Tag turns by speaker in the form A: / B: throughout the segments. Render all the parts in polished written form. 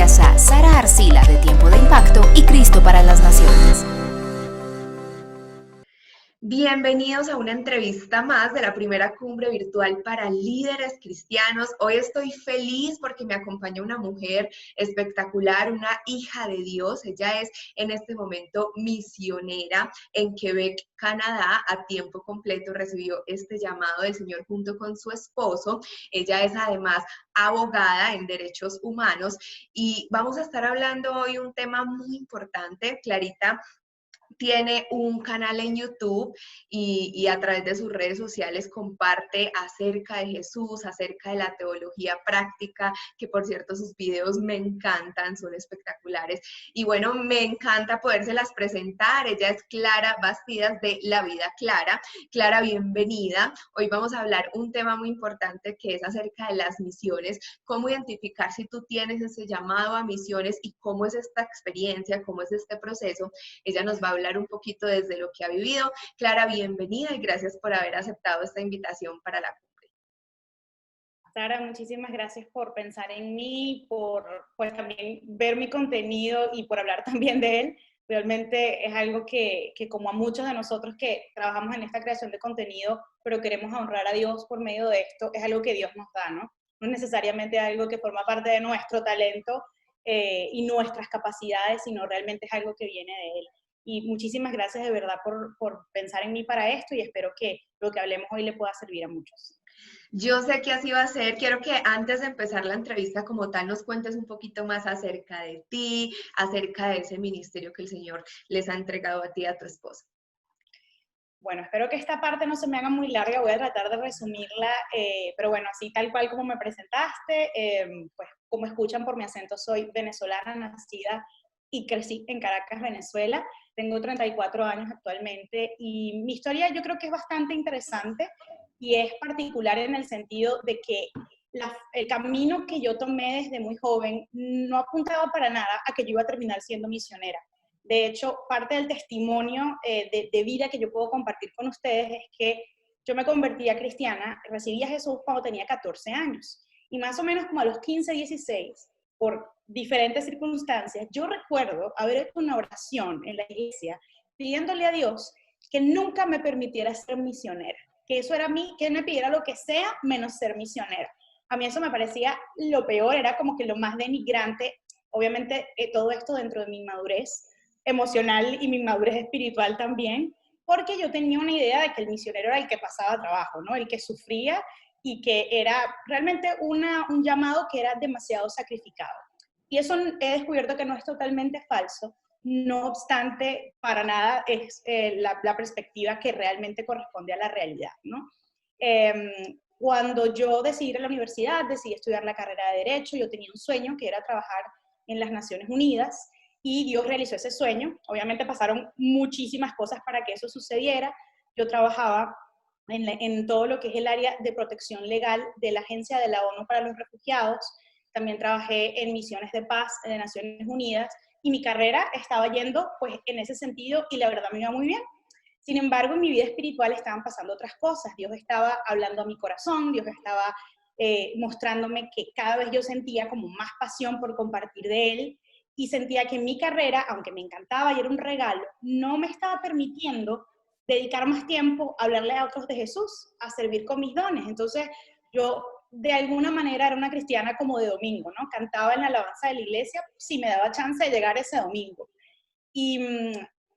A: Gracias a Sara Arcila de Tiempo de Impacto y Cristo para las Naciones.
B: Bienvenidos a una entrevista más de la primera cumbre virtual para líderes cristianos. Hoy estoy feliz porque me acompaña una mujer espectacular, una hija de Dios. Ella es en este momento misionera en Quebec, Canadá, a tiempo completo. Recibió este llamado del Señor junto con su esposo. Ella es además abogada en derechos humanos y vamos a estar hablando hoy un tema muy importante. Clarita tiene un canal en YouTube y a través de sus redes sociales comparte acerca de Jesús, acerca de la teología práctica, que por cierto sus videos me encantan, son espectaculares. Y bueno, me encanta podérselas presentar. Ella es Clara Bastidas de La Vida Clara. Clara, bienvenida. Hoy vamos a hablar un tema muy importante que es acerca de las misiones, cómo identificar si tú tienes ese llamado a misiones y cómo es esta experiencia, cómo es este proceso. Ella nos va a hablar un poquito desde lo que ha vivido. Clara, bienvenida y gracias por haber aceptado esta invitación para la cumbre.
C: Sara, muchísimas gracias por pensar en mí, por pues, también ver mi contenido y por hablar también de él. Realmente es algo que como a muchos de nosotros que trabajamos en esta creación de contenido, pero queremos honrar a Dios por medio de esto, es algo que Dios nos da, ¿no? No es necesariamente algo que forma parte de nuestro talento y nuestras capacidades, sino realmente es algo que viene de Él. Y muchísimas gracias de verdad por pensar en mí para esto y espero que lo que hablemos hoy le pueda servir a muchos.
B: Yo sé que así va a ser. Quiero que antes de empezar la entrevista como tal nos cuentes un poquito más acerca de ti, acerca de ese ministerio que el Señor les ha entregado a ti y a tu esposa.
C: Bueno, espero que esta parte no se me haga muy larga, voy a tratar de resumirla, pero bueno, así tal cual como me presentaste, pues como escuchan por mi acento, soy venezolana, nacida y crecí en Caracas, Venezuela. Tengo 34 años actualmente y mi historia yo creo que es bastante interesante y es particular en el sentido de que el camino que yo tomé desde muy joven no apuntaba para nada a que yo iba a terminar siendo misionera. De hecho, parte del testimonio de vida que yo puedo compartir con ustedes es que yo me convertí a cristiana, recibí a Jesús cuando tenía 14 años y más o menos como a los 15, 16, por diferentes circunstancias, yo recuerdo haber hecho una oración en la iglesia pidiéndole a Dios que nunca me permitiera ser misionera, que eso era a mí, que Él me pidiera lo que sea menos ser misionera. A mí eso me parecía lo peor, era como que lo más denigrante, obviamente todo esto dentro de mi madurez emocional y mi madurez espiritual también, porque yo tenía una idea de que el misionero era el que pasaba trabajo, ¿no? El que sufría y que era realmente un llamado que era demasiado sacrificado. Y eso he descubierto que no es totalmente falso, no obstante, para nada es la perspectiva que realmente corresponde a la realidad, ¿no? Cuando yo decidí ir a la universidad, decidí estudiar la carrera de Derecho, yo tenía un sueño que era trabajar en las Naciones Unidas, y Dios realizó ese sueño. Obviamente pasaron muchísimas cosas para que eso sucediera. Yo trabajaba en todo lo que es el área de protección legal de la Agencia de la ONU para los Refugiados. También trabajé en misiones de paz de Naciones Unidas y mi carrera estaba yendo pues en ese sentido y la verdad me iba muy bien. Sin embargo, en mi vida espiritual estaban pasando otras cosas. Dios estaba hablando a mi corazón, Dios estaba mostrándome que cada vez yo sentía como más pasión por compartir de Él y sentía que mi carrera, aunque me encantaba y era un regalo, no me estaba permitiendo dedicar más tiempo a hablarle a otros de Jesús, a servir con mis dones. Entonces, yo de alguna manera era una cristiana como de domingo, ¿no? Cantaba en la alabanza de la iglesia si me daba chance de llegar ese domingo. Y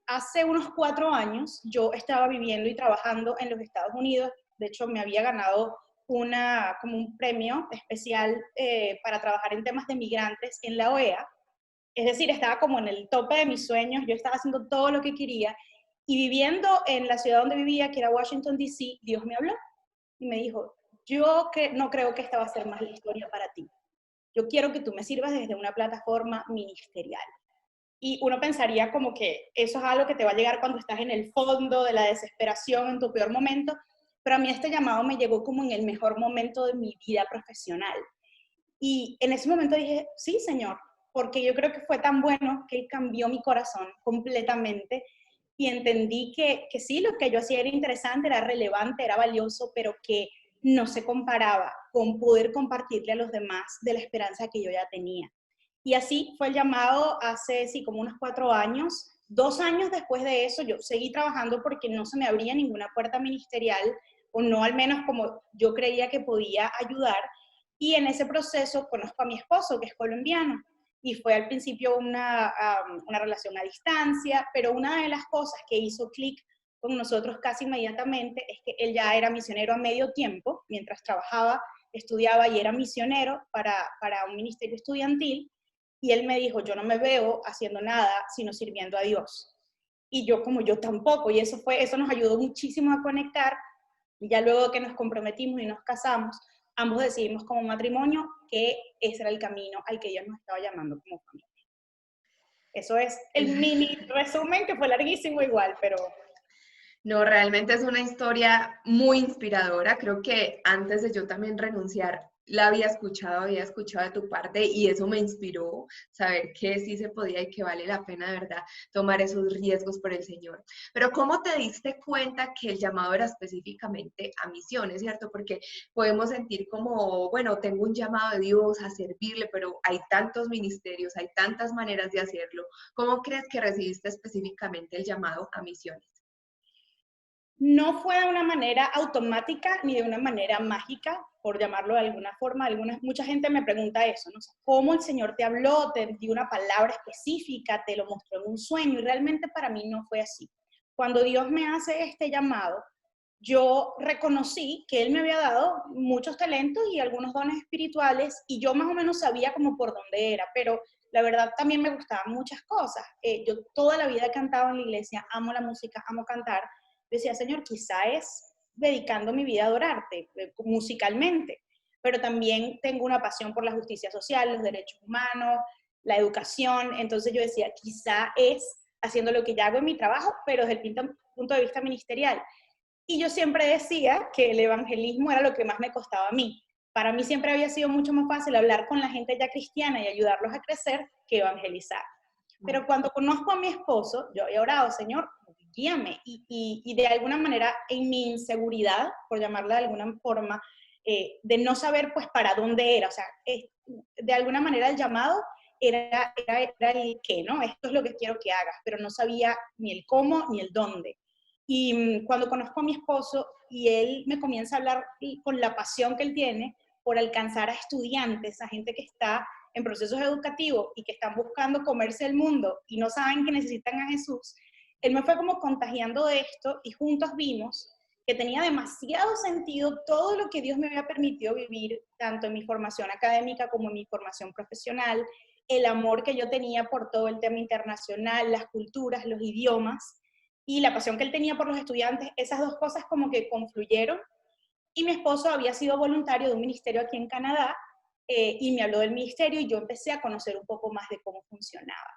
C: hace unos 4 años yo estaba viviendo y trabajando en los Estados Unidos. De hecho, me había ganado como un premio especial para trabajar en temas de migrantes en la OEA. Es decir, estaba como en el tope de mis sueños, yo estaba haciendo todo lo que quería y viviendo en la ciudad donde vivía, que era Washington, D.C., Dios me habló y me dijo, no creo que esta va a ser más la historia para ti. Yo quiero que tú me sirvas desde una plataforma ministerial. Y uno pensaría como que eso es algo que te va a llegar cuando estás en el fondo de la desesperación, en tu peor momento, pero a mí este llamado me llegó como en el mejor momento de mi vida profesional. Y en ese momento dije, sí, Señor, porque yo creo que fue tan bueno que Él cambió mi corazón completamente y entendí que sí, lo que yo hacía era interesante, era relevante, era valioso, pero que no se comparaba con poder compartirle a los demás de la esperanza que yo ya tenía. Y así fue el llamado hace, sí, como unos 4 años. 2 años después de eso, yo seguí trabajando porque no se me abría ninguna puerta ministerial, o no al menos como yo creía que podía ayudar. Y en ese proceso conozco a mi esposo, que es colombiano, y fue al principio una relación a distancia, pero una de las cosas que hizo clic con nosotros casi inmediatamente es que él ya era misionero a medio tiempo, mientras trabajaba, estudiaba y era misionero para un ministerio estudiantil, y él me dijo, yo no me veo haciendo nada sino sirviendo a Dios. Y yo como yo tampoco, y eso nos ayudó muchísimo a conectar, y ya luego que nos comprometimos y nos casamos, ambos decidimos como matrimonio que ese era el camino al que Dios nos estaba llamando como familia. Eso es el mini resumen, que fue larguísimo igual, pero...
B: No, realmente es una historia muy inspiradora. Creo que antes de yo también renunciar, la había escuchado de tu parte y eso me inspiró, saber que sí se podía y que vale la pena de verdad tomar esos riesgos por el Señor. Pero ¿cómo te diste cuenta que el llamado era específicamente a misiones, cierto? Porque podemos sentir como, bueno, tengo un llamado de Dios a servirle, pero hay tantos ministerios, hay tantas maneras de hacerlo. ¿Cómo crees que recibiste específicamente el llamado a misiones?
C: No fue de una manera automática ni de una manera mágica, por llamarlo de alguna forma. Mucha gente me pregunta eso, ¿no? ¿Cómo el Señor te habló, te dio una palabra específica, te lo mostró en un sueño? Y realmente para mí no fue así. Cuando Dios me hace este llamado, yo reconocí que Él me había dado muchos talentos y algunos dones espirituales, y yo más o menos sabía como por dónde era, pero la verdad también me gustaban muchas cosas. Yo toda la vida he cantado en la iglesia, amo la música, amo cantar. Decía, Señor, quizá es dedicando mi vida a adorarte musicalmente, pero también tengo una pasión por la justicia social, los derechos humanos, la educación. Entonces yo decía, quizá es haciendo lo que ya hago en mi trabajo, pero desde el punto de vista ministerial. Y yo siempre decía que el evangelismo era lo que más me costaba a mí. Para mí siempre había sido mucho más fácil hablar con la gente ya cristiana y ayudarlos a crecer que evangelizar. Pero cuando conozco a mi esposo, yo he orado, Señor, guíame. Y de alguna manera, en mi inseguridad, por llamarla de alguna forma, de no saber pues para dónde era, o sea, de alguna manera el llamado era el qué, ¿no? Esto es lo que quiero que hagas, pero no sabía ni el cómo ni el dónde. Y cuando conozco a mi esposo y él me comienza a hablar con la pasión que él tiene por alcanzar a estudiantes, a gente que está en procesos educativos y que están buscando comerse el mundo y no saben que necesitan a Jesús, él me fue como contagiando de esto y juntos vimos que tenía demasiado sentido todo lo que Dios me había permitido vivir, tanto en mi formación académica como en mi formación profesional, el amor que yo tenía por todo el tema internacional, las culturas, los idiomas, y la pasión que él tenía por los estudiantes. Esas dos cosas como que confluyeron. Y mi esposo había sido voluntario de un ministerio aquí en Canadá, y me habló del ministerio y yo empecé a conocer un poco más de cómo funcionaba.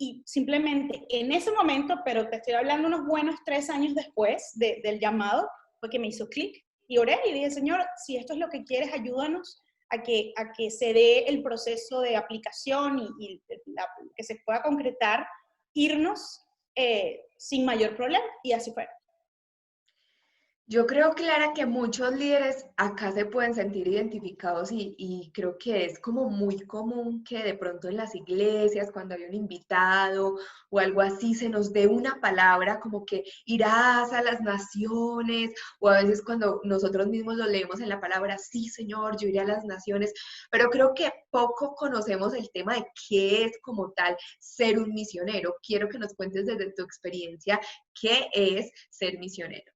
C: Y simplemente en ese momento, pero te estoy hablando unos buenos 3 años después del llamado, fue que me hizo clic y oré y dije, Señor, si esto es lo que quieres, ayúdanos a que se dé el proceso de aplicación y que se pueda concretar, irnos sin mayor problema. Y así fue.
B: Yo creo, Clara, que muchos líderes acá se pueden sentir identificados y creo que es como muy común que de pronto en las iglesias, cuando hay un invitado o algo así, se nos dé una palabra como que irás a las naciones, o a veces cuando nosotros mismos lo leemos en la palabra, sí, Señor, yo iré a las naciones, pero creo que poco conocemos el tema de qué es como tal ser un misionero. Quiero que nos cuentes desde tu experiencia qué es ser misionero.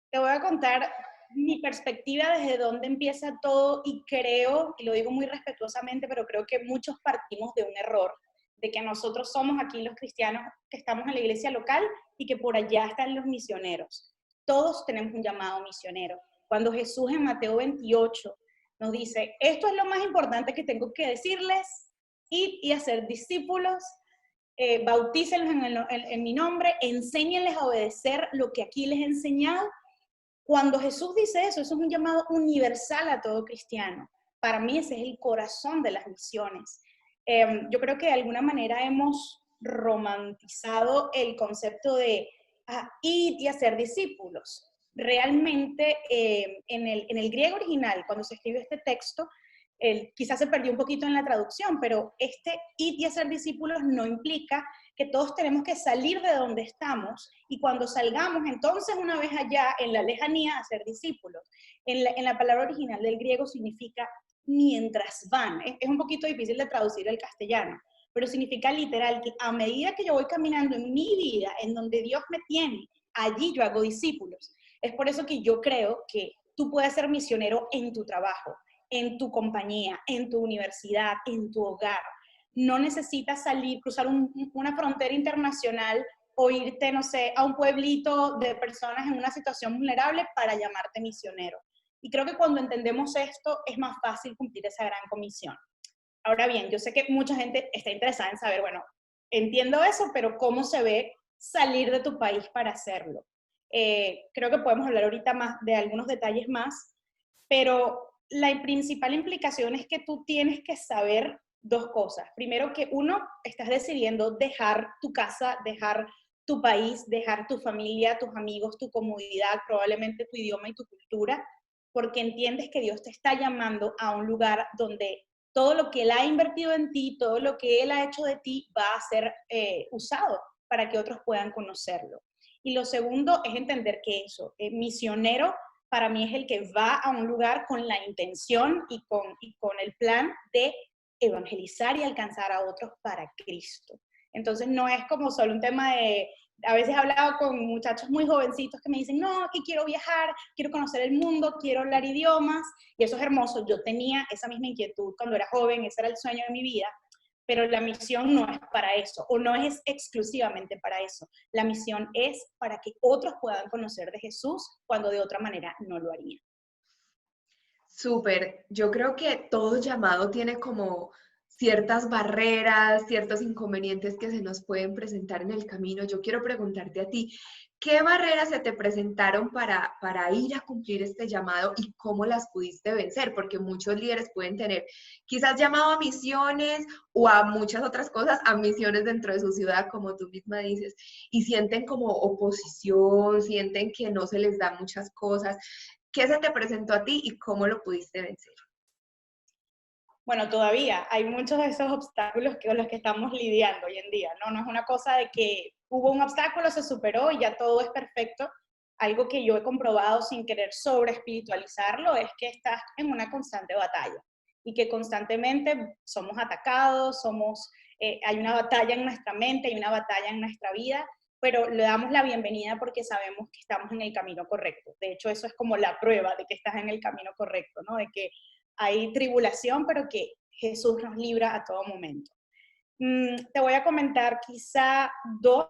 C: Te voy a contar mi perspectiva desde dónde empieza todo, y creo, y lo digo muy respetuosamente, pero creo que muchos partimos de un error, de que nosotros somos aquí los cristianos que estamos en la iglesia local y que por allá están los misioneros. Todos tenemos un llamado misionero. Cuando Jesús en Mateo 28 nos dice, esto es lo más importante que tengo que decirles, id y hacer discípulos, bautícenlos en mi nombre, enséñenles a obedecer lo que aquí les he enseñado. Cuando Jesús dice eso, eso es un llamado universal a todo cristiano. Para mí ese es el corazón de las misiones. Yo creo que de alguna manera hemos romantizado el concepto de ir y hacer discípulos. Realmente en el griego original, cuando se escribió este texto, quizás se perdió un poquito en la traducción, pero este ir y hacer discípulos no implica que todos tenemos que salir de donde estamos y cuando salgamos, entonces una vez allá en la lejanía, hacer discípulos. En la palabra original del griego significa mientras van. Es un poquito difícil de traducir al castellano, pero significa literal que a medida que yo voy caminando en mi vida, en donde Dios me tiene, allí yo hago discípulos. Es por eso que yo creo que tú puedes ser misionero en tu trabajo, en tu compañía, en tu universidad, en tu hogar. No necesitas salir, cruzar una frontera internacional o irte, no sé, a un pueblito de personas en una situación vulnerable para llamarte misionero. Y creo que cuando entendemos esto es más fácil cumplir esa gran comisión. Ahora bien, yo sé que mucha gente está interesada en saber, bueno, entiendo eso, pero ¿cómo se ve salir de tu país para hacerlo? Creo que podemos hablar ahorita más de algunos detalles más, pero la principal implicación es que tú tienes que saber dos cosas. Primero, que uno, estás decidiendo dejar tu casa, dejar tu país, dejar tu familia, tus amigos, tu comodidad, probablemente tu idioma y tu cultura, porque entiendes que Dios te está llamando a un lugar donde todo lo que Él ha invertido en ti, todo lo que Él ha hecho de ti va a ser usado para que otros puedan conocerlo. Y lo segundo es entender que eso, misionero, para mí es el que va a un lugar con la intención y con el plan de evangelizar y alcanzar a otros para Cristo. Entonces no es como solo un tema de, a veces he hablado con muchachos muy jovencitos que me dicen, no, que quiero viajar, quiero conocer el mundo, quiero hablar idiomas, y eso es hermoso. Yo tenía esa misma inquietud cuando era joven, ese era el sueño de mi vida, pero la misión no es para eso, o no es exclusivamente para eso. La misión es para que otros puedan conocer de Jesús cuando de otra manera no lo harían.
B: Súper, yo creo que todo llamado tiene como ciertas barreras, ciertos inconvenientes que se nos pueden presentar en el camino. Yo quiero preguntarte a ti, ¿qué barreras se te presentaron para ir a cumplir este llamado y cómo las pudiste vencer? Porque muchos líderes pueden tener quizás llamado a misiones o a muchas otras cosas, a misiones dentro de su ciudad, como tú misma dices, y sienten como oposición, sienten que no se les da muchas cosas. ¿Qué se te presentó a ti y cómo lo pudiste vencer?
C: Bueno, todavía hay muchos de esos obstáculos con los que estamos lidiando hoy en día, ¿no? No es una cosa de que hubo un obstáculo, se superó y ya todo es perfecto. Algo que yo he comprobado sin querer sobre espiritualizarlo es que estás en una constante batalla y que constantemente somos atacados, hay una batalla en nuestra mente, hay una batalla en nuestra vida, pero le damos la bienvenida porque sabemos que estamos en el camino correcto. De hecho, eso es como la prueba de que estás en el camino correcto, ¿no? De que hay tribulación, pero que Jesús nos libra a todo momento. Te voy a comentar quizá dos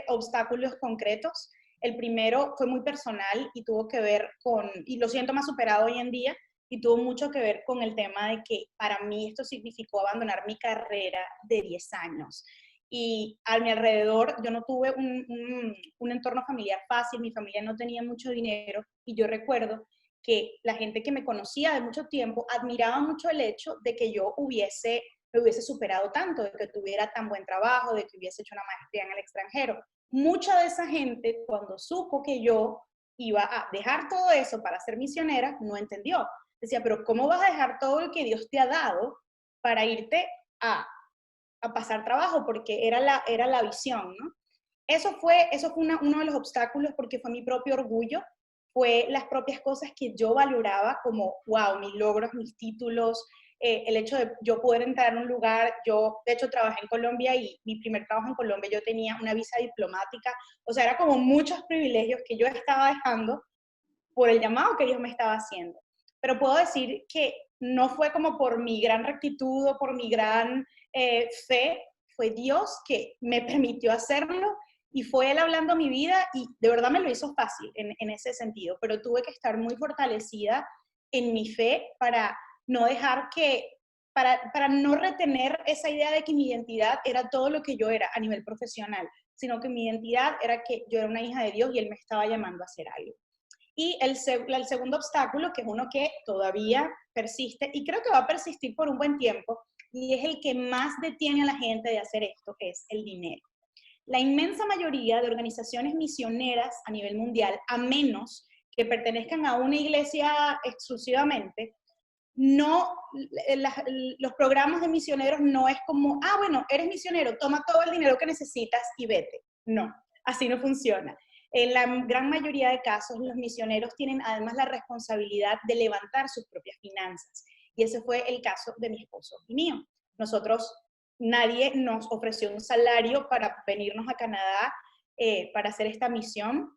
C: obstáculos concretos. El primero fue muy personal y tuvo que ver y lo siento más superado hoy en día, y tuvo mucho que ver con el tema de que para mí esto significó abandonar mi carrera de 10 años. Y a mi alrededor yo no tuve un entorno familiar fácil, mi familia no tenía mucho dinero, y yo recuerdo que la gente que me conocía de mucho tiempo admiraba mucho el hecho de que yo me hubiese superado tanto, de que tuviera tan buen trabajo, de que hubiese hecho una maestría en el extranjero. Mucha de esa gente, cuando supo que yo iba a dejar todo eso para ser misionera, no entendió. Decía, pero ¿cómo vas a dejar todo lo que Dios te ha dado para irte a pasar trabajo? Porque era la visión, ¿no? Eso fue uno de los obstáculos, porque fue mi propio orgullo, fue las propias cosas que yo valoraba como, wow, mis logros, mis títulos, el hecho de yo poder entrar a un lugar. Yo, de hecho, trabajé en Colombia y mi primer trabajo en Colombia yo tenía una visa diplomática, o sea, era como muchos privilegios que yo estaba dejando por el llamado que Dios me estaba haciendo. Pero puedo decir que no fue como por mi gran rectitud o por mi gran fe, fue Dios que me permitió hacerlo y fue Él hablando a mi vida y de verdad me lo hizo fácil en ese sentido, pero tuve que estar muy fortalecida en mi fe para no dejar para no retener esa idea de que mi identidad era todo lo que yo era a nivel profesional, sino que mi identidad era que yo era una hija de Dios y Él me estaba llamando a hacer algo. Y el segundo obstáculo, que es uno que todavía persiste y creo que va a persistir por un buen tiempo, y es el que más detiene a la gente de hacer esto, es el dinero. La inmensa mayoría de organizaciones misioneras a nivel mundial, a menos que pertenezcan a una iglesia exclusivamente, no, los programas de misioneros no es como, bueno, eres misionero, toma todo el dinero que necesitas y vete. No, así no funciona. En la gran mayoría de casos, los misioneros tienen además la responsabilidad de levantar sus propias finanzas. Y ese fue el caso de mi esposo y mío. Nosotros, nadie nos ofreció un salario para venirnos a Canadá para hacer esta misión.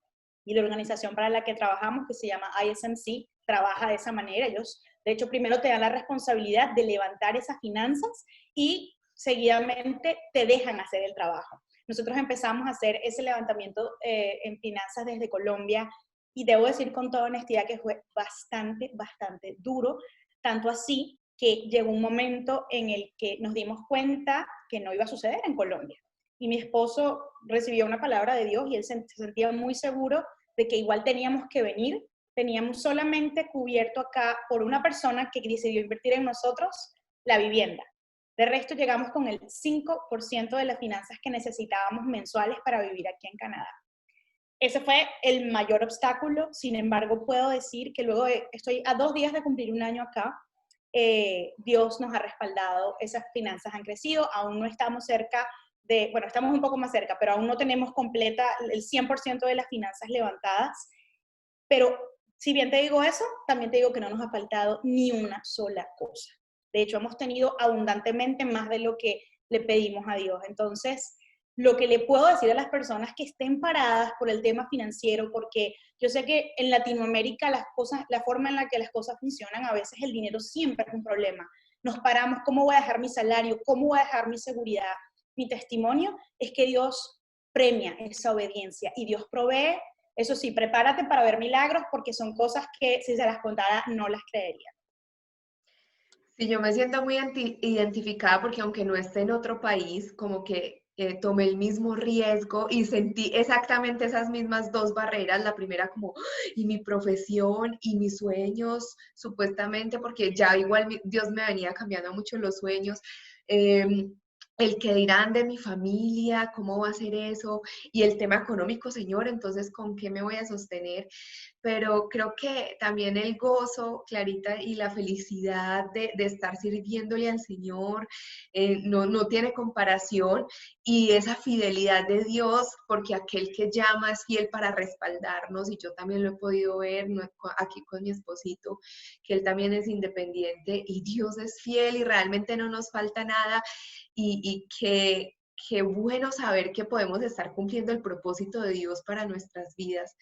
C: Y la organización para la que trabajamos, que se llama ISMC, trabaja de esa manera. Ellos, de hecho, primero te dan la responsabilidad de levantar esas finanzas y seguidamente te dejan hacer el trabajo. Nosotros empezamos a hacer ese levantamiento en finanzas desde Colombia y debo decir con toda honestidad que fue bastante, bastante duro, tanto así que llegó un momento en el que nos dimos cuenta que no iba a suceder en Colombia. Y mi esposo recibió una palabra de Dios y él se sentía muy seguro de que igual teníamos que venir. Teníamos solamente cubierto acá por una persona que decidió invertir en nosotros la vivienda. De resto, llegamos con el 5% de las finanzas que necesitábamos mensuales para vivir aquí en Canadá. Ese fue el mayor obstáculo. Sin embargo, puedo decir que luego estoy a 2 días de cumplir un año acá. Dios nos ha respaldado, esas finanzas han crecido, aún no estamos cerca bueno, estamos un poco más cerca, pero aún no tenemos completa el 100% de las finanzas levantadas. Pero si bien te digo eso, también te digo que no nos ha faltado ni una sola cosa. De hecho, hemos tenido abundantemente más de lo que le pedimos a Dios. Entonces, lo que le puedo decir a las personas que estén paradas por el tema financiero, porque yo sé que en Latinoamérica las cosas, la forma en la que las cosas funcionan, a veces el dinero siempre es un problema. Nos paramos, ¿cómo voy a dejar mi salario? ¿Cómo voy a dejar mi seguridad? Mi testimonio es que Dios premia esa obediencia y Dios provee. Eso sí, prepárate para ver milagros porque son cosas que si se las contara no las creería.
B: Sí, yo me siento muy identificada porque aunque no esté en otro país, como que tomé el mismo riesgo y sentí exactamente esas mismas dos barreras. La primera como, y mi profesión y mis sueños, supuestamente, porque ya igual Dios me venía cambiando mucho los sueños. El que dirán de mi familia, cómo va a ser eso, y el tema económico, Señor, entonces, ¿con qué me voy a sostener? Pero creo que también el gozo, Clarita, y la felicidad de estar sirviéndole al Señor no tiene comparación, y esa fidelidad de Dios, porque aquel que llama es fiel para respaldarnos, y yo también lo he podido ver aquí con mi esposito, que él también es independiente, y Dios es fiel, y realmente no nos falta nada, y qué bueno saber que podemos estar cumpliendo el propósito de Dios para nuestras vidas,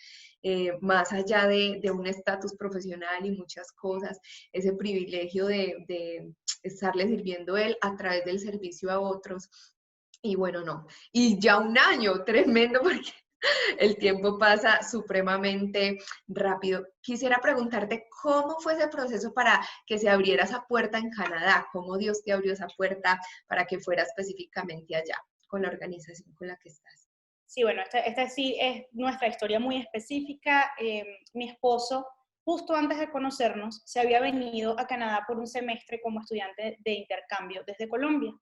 B: más allá de un estatus profesional y muchas cosas, ese privilegio de estarle sirviendo a Él a través del servicio a otros. Y bueno, no. Y ya un año, tremendo, porque el tiempo pasa supremamente rápido. Quisiera preguntarte cómo fue ese proceso para que se abriera esa puerta en Canadá, cómo Dios te abrió esa puerta para que fuera específicamente allá con la organización con la que estás.
C: Sí, bueno, esta sí es nuestra historia muy específica. Mi esposo, justo antes de conocernos, se había venido a Canadá por un semestre como estudiante de intercambio desde Colombia.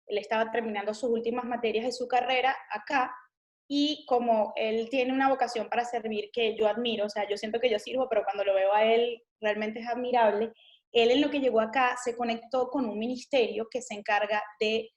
C: Él estaba terminando sus últimas materias de su carrera acá y como él tiene una vocación para servir que yo admiro, o sea, yo siento que yo sirvo, pero cuando lo veo a él realmente es admirable. Él en lo que llegó acá se conectó con un ministerio que se encarga de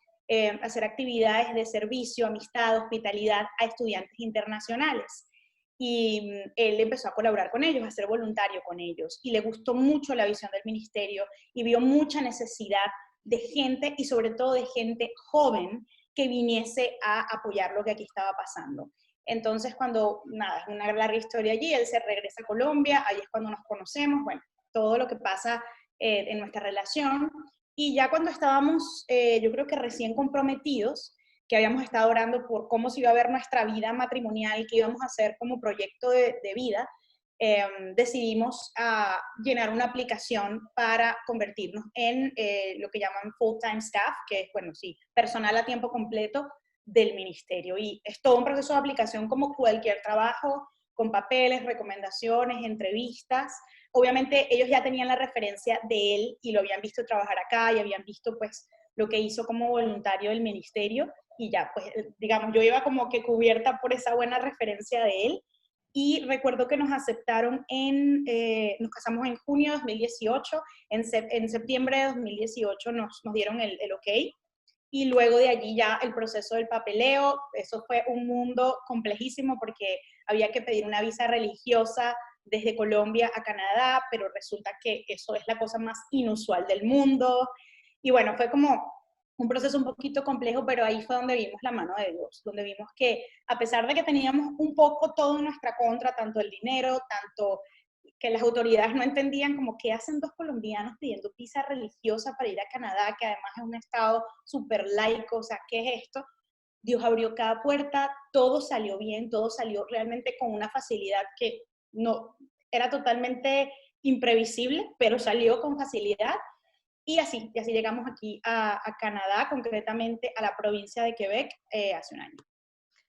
C: hacer actividades de servicio, amistad, hospitalidad a estudiantes internacionales. Y él empezó a colaborar con ellos, a ser voluntario con ellos. Y le gustó mucho la visión del ministerio y vio mucha necesidad de gente y sobre todo de gente joven que viniese a apoyar lo que aquí estaba pasando. Entonces, cuando, nada, es una larga historia allí, él se regresa a Colombia, ahí es cuando nos conocemos, bueno, todo lo que pasa en nuestra relación. Y ya cuando estábamos, yo creo que recién comprometidos, que habíamos estado orando por cómo se iba a ver nuestra vida matrimonial, qué íbamos a hacer como proyecto de vida, decidimos llenar una aplicación para convertirnos en lo que llaman full-time staff, que es, bueno, sí, personal a tiempo completo del ministerio. Y es todo un proceso de aplicación como cualquier trabajo, con papeles, recomendaciones, entrevistas. Obviamente ellos ya tenían la referencia de él y lo habían visto trabajar acá y habían visto pues lo que hizo como voluntario del ministerio y ya pues digamos yo iba como que cubierta por esa buena referencia de él y recuerdo que nos aceptaron nos casamos en junio de 2018, en septiembre de 2018 nos dieron el ok, y luego de allí ya el proceso del papeleo. Eso fue un mundo complejísimo porque había que pedir una visa religiosa desde Colombia a Canadá, pero resulta que eso es la cosa más inusual del mundo. Y bueno, fue como un proceso un poquito complejo, pero ahí fue donde vimos la mano de Dios, donde vimos que a pesar de que teníamos un poco todo en nuestra contra, tanto el dinero, tanto que las autoridades no entendían como qué hacen dos colombianos pidiendo visa religiosa para ir a Canadá, que además es un estado súper laico, o sea, ¿qué es esto? Dios abrió cada puerta, todo salió bien, todo salió realmente con una facilidad que no era totalmente imprevisible, pero salió con facilidad. Y así llegamos aquí a Canadá, concretamente a la provincia de Quebec, hace un año.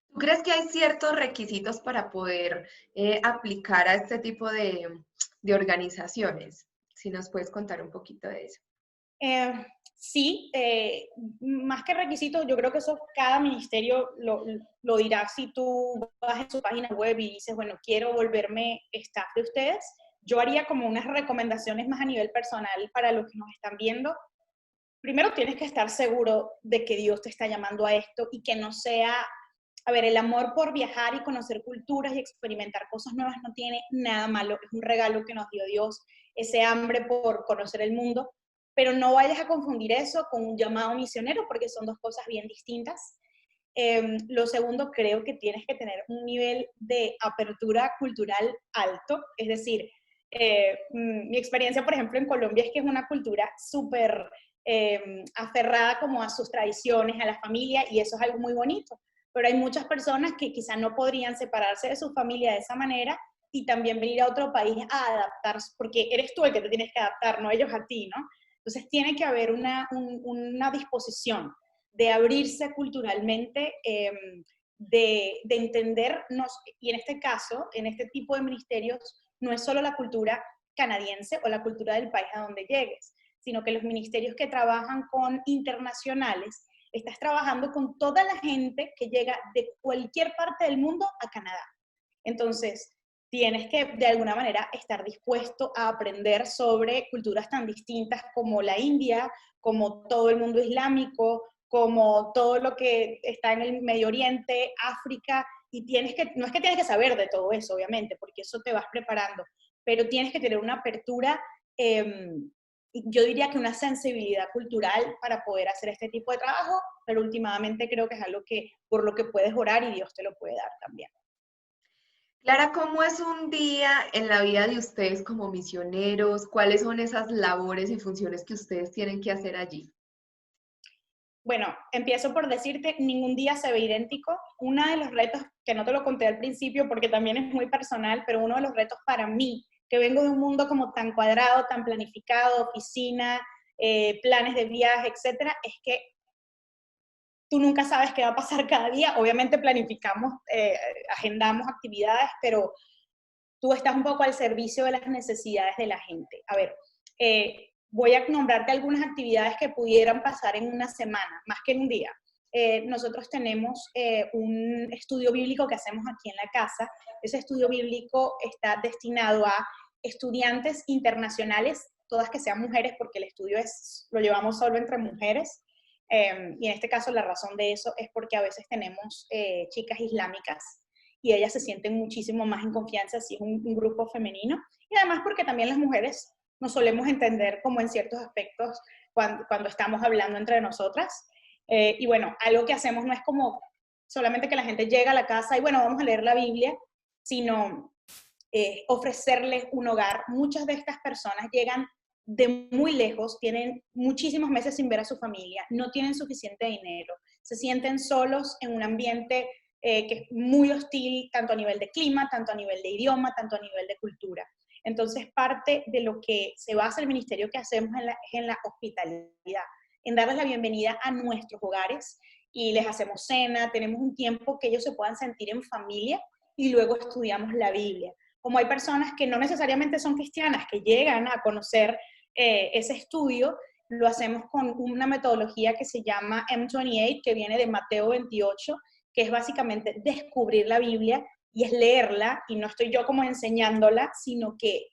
B: ¿Tú crees que hay ciertos requisitos para poder aplicar a este tipo de organizaciones? Si nos puedes contar un poquito de eso.
C: Sí, más que requisitos, yo creo que eso cada ministerio lo dirá. Si tú vas a su página web y dices, bueno, quiero volverme staff de ustedes, yo haría como unas recomendaciones más a nivel personal para los que nos están viendo. Primero tienes que estar seguro de que Dios te está llamando a esto y que no sea, a ver, el amor por viajar y conocer culturas y experimentar cosas nuevas no tiene nada malo, es un regalo que nos dio Dios, ese hambre por conocer el mundo, pero no vayas a confundir eso con un llamado misionero porque son dos cosas bien distintas. Lo segundo, creo que tienes que tener un nivel de apertura cultural alto, es decir, mi experiencia, por ejemplo, en Colombia es que es una cultura súper aferrada como a sus tradiciones, a la familia, y eso es algo muy bonito. Pero hay muchas personas que quizá no podrían separarse de su familia de esa manera y también venir a otro país a adaptarse, porque eres tú el que te tienes que adaptar, no ellos a ti, ¿no? Entonces tiene que haber una disposición de abrirse culturalmente, de entendernos, y en este caso, en este tipo de ministerios, no es solo la cultura canadiense o la cultura del país a donde llegues, sino que los ministerios que trabajan con internacionales, estás trabajando con toda la gente que llega de cualquier parte del mundo a Canadá. Entonces, tienes que de alguna manera estar dispuesto a aprender sobre culturas tan distintas como la India, como todo el mundo islámico, como todo lo que está en el Medio Oriente, África, y no es que tienes que saber de todo eso, obviamente, porque eso te vas preparando, pero tienes que tener una apertura, yo diría que una sensibilidad cultural para poder hacer este tipo de trabajo, pero últimamente creo que es algo por lo que puedes orar y Dios te lo puede dar también.
B: Clara, ¿cómo es un día en la vida de ustedes como misioneros? ¿Cuáles son esas labores y funciones que ustedes tienen que hacer allí?
C: Bueno, empiezo por decirte, ningún día se ve idéntico. Uno de los retos, que no te lo conté al principio porque también es muy personal, pero uno de los retos para mí, que vengo de un mundo como tan cuadrado, tan planificado, oficina, planes de viaje, etcétera, es que tú nunca sabes qué va a pasar cada día. Obviamente planificamos, agendamos actividades, pero tú estás un poco al servicio de las necesidades de la gente. A ver, voy a nombrarte algunas actividades que pudieran pasar en una semana, más que en un día. Nosotros tenemos un estudio bíblico que hacemos aquí en la casa. Ese estudio bíblico está destinado a estudiantes internacionales, todas que sean mujeres, porque el estudio lo llevamos solo entre mujeres. Y en este caso la razón de eso es porque a veces tenemos chicas islámicas y ellas se sienten muchísimo más en confianza si es un grupo femenino. Y además porque también las mujeres nos solemos entender como en ciertos aspectos cuando estamos hablando entre nosotras. Y bueno, algo que hacemos no es como solamente que la gente llega a la casa y bueno, vamos a leer la Biblia, sino ofrecerles un hogar. Muchas de estas personas llegan de muy lejos, tienen muchísimos meses sin ver a su familia, no tienen suficiente dinero, se sienten solos en un ambiente que es muy hostil, tanto a nivel de clima, tanto a nivel de idioma, tanto a nivel de cultura. Entonces, parte de lo que se basa el ministerio que hacemos es en la hospitalidad, en darles la bienvenida a nuestros hogares y les hacemos cena, tenemos un tiempo que ellos se puedan sentir en familia y luego estudiamos la Biblia. Como hay personas que no necesariamente son cristianas, que llegan a conocer ese estudio, lo hacemos con una metodología que se llama M28, que viene de Mateo 28, que es básicamente descubrir la Biblia, y es leerla, y no estoy yo como enseñándola, sino que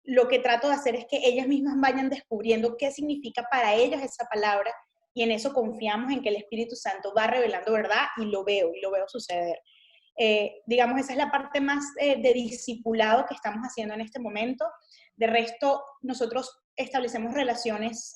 C: lo que trato de hacer es que ellas mismas vayan descubriendo qué significa para ellas esa palabra, y en eso confiamos en que el Espíritu Santo va revelando verdad, y lo veo suceder. Digamos, esa es la parte más de discipulado que estamos haciendo en este momento. De resto, nosotros establecemos relaciones